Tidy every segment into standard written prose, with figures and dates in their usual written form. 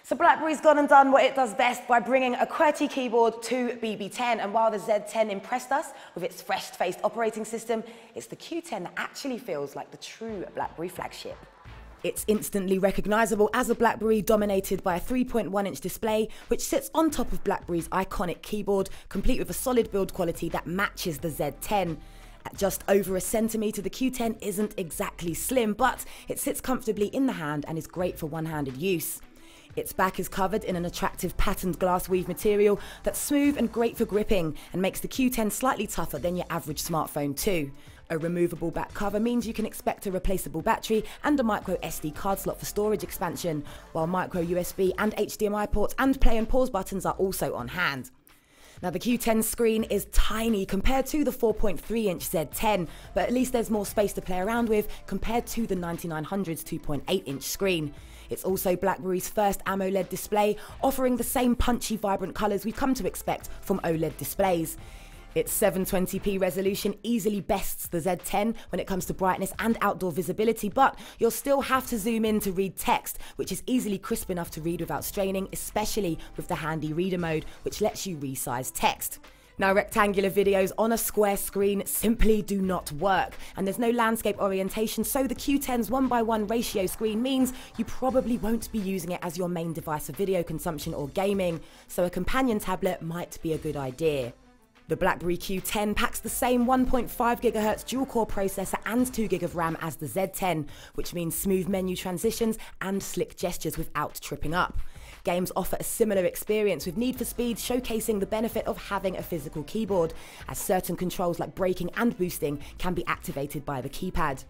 So BlackBerry's gone and done what it does best by bringing a QWERTY keyboard to BB10, and while the Z10 impressed us with its fresh-faced operating system, it's the Q10 that actually feels like the true BlackBerry flagship. It's instantly recognisable as a BlackBerry dominated by a 3.1-inch display, which sits on top of BlackBerry's iconic keyboard, complete with a solid build quality that matches the Z10. At just over a centimetre, the Q10 isn't exactly slim, but it sits comfortably in the hand and is great for one-handed use. Its back is covered in an attractive patterned glass weave material that's smooth and great for gripping and makes the Q10 slightly tougher than your average smartphone too. A removable back cover means you can expect a replaceable battery and a micro SD card slot for storage expansion, while micro USB and HDMI ports and play and pause buttons are also on hand. Now the Q10 screen is tiny compared to the 4.3-inch Z10, but at least there's more space to play around with compared to the 9900's 2.8-inch screen. It's also BlackBerry's first AMOLED display, offering the same punchy, vibrant colours we've come to expect from OLED displays. Its 720p resolution easily bests the Z10 when it comes to brightness and outdoor visibility, but you'll still have to zoom in to read text, which is easily crisp enough to read without straining, especially with the handy reader mode, which lets you resize text. Now, rectangular videos on a square screen simply do not work, and there's no landscape orientation, so the Q10's 1:1 ratio screen means you probably won't be using it as your main device for video consumption or gaming, so a companion tablet might be a good idea. The BlackBerry Q10 packs the same 1.5 GHz dual-core processor and 2 GB of RAM as the Z10, which means smooth menu transitions and slick gestures without tripping up. Games offer a similar experience, with Need for Speed showcasing the benefit of having a physical keyboard, as certain controls like braking and boosting can be activated by the keypad.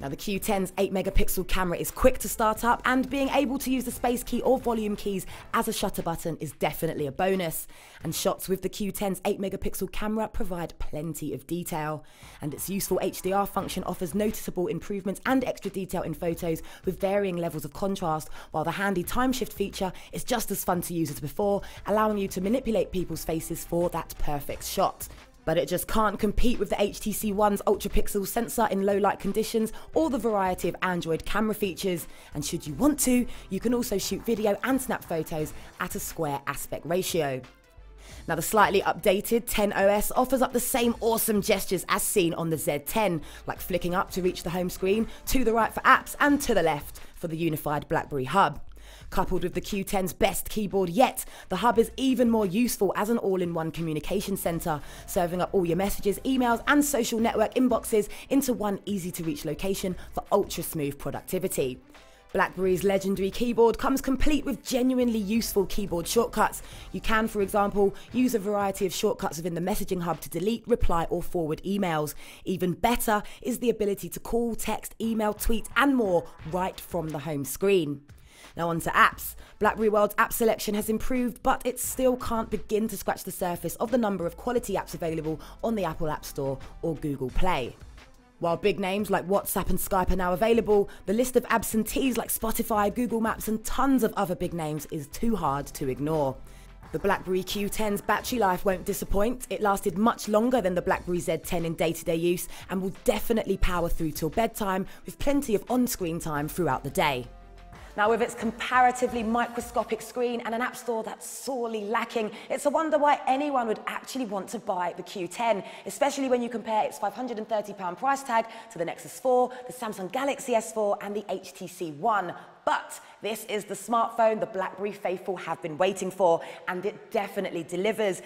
Now the Q10's 8-megapixel camera is quick to start up, and being able to use the space key or volume keys as a shutter button is definitely a bonus. And shots with the Q10's 8-megapixel camera provide plenty of detail. And its useful HDR function offers noticeable improvements and extra detail in photos with varying levels of contrast, while the handy time shift feature is just as fun to use as before, allowing you to manipulate people's faces for that perfect shot. But it just can't compete with the HTC One's ultra-pixel sensor in low-light conditions or the variety of Android camera features. And should you want to, you can also shoot video and snap photos at a square aspect ratio. Now the slightly updated XOS offers up the same awesome gestures as seen on the Z10, like flicking up to reach the home screen, to the right for apps, and to the left for the unified BlackBerry hub. Coupled with the Q10's best keyboard yet, the hub is even more useful as an all-in-one communication centre, serving up all your messages, emails and social network inboxes into one easy-to-reach location for ultra-smooth productivity. BlackBerry's legendary keyboard comes complete with genuinely useful keyboard shortcuts. You can, for example, use a variety of shortcuts within the messaging hub to delete, reply or forward emails. Even better is the ability to call, text, email, tweet and more right from the home screen. Now on to apps. BlackBerry World's app selection has improved, but it still can't begin to scratch the surface of the number of quality apps available on the Apple App Store or Google Play. While big names like WhatsApp and Skype are now available, the list of absentees like Spotify, Google Maps and tons of other big names is too hard to ignore. The BlackBerry Q10's battery life won't disappoint. It lasted much longer than the BlackBerry Z10 in day-to-day use and will definitely power through till bedtime with plenty of on-screen time throughout the day. Now, with its comparatively microscopic screen and an app store that's sorely lacking, it's a wonder why anyone would actually want to buy the Q10, especially when you compare its £530 price tag to the Nexus 4, the Samsung Galaxy S4 and the HTC One. But this is the smartphone the BlackBerry faithful have been waiting for, and it definitely delivers.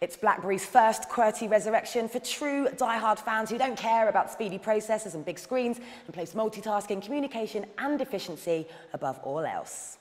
It's BlackBerry's first QWERTY resurrection for true die-hard fans who don't care about speedy processors and big screens and place multitasking, communication and efficiency above all else.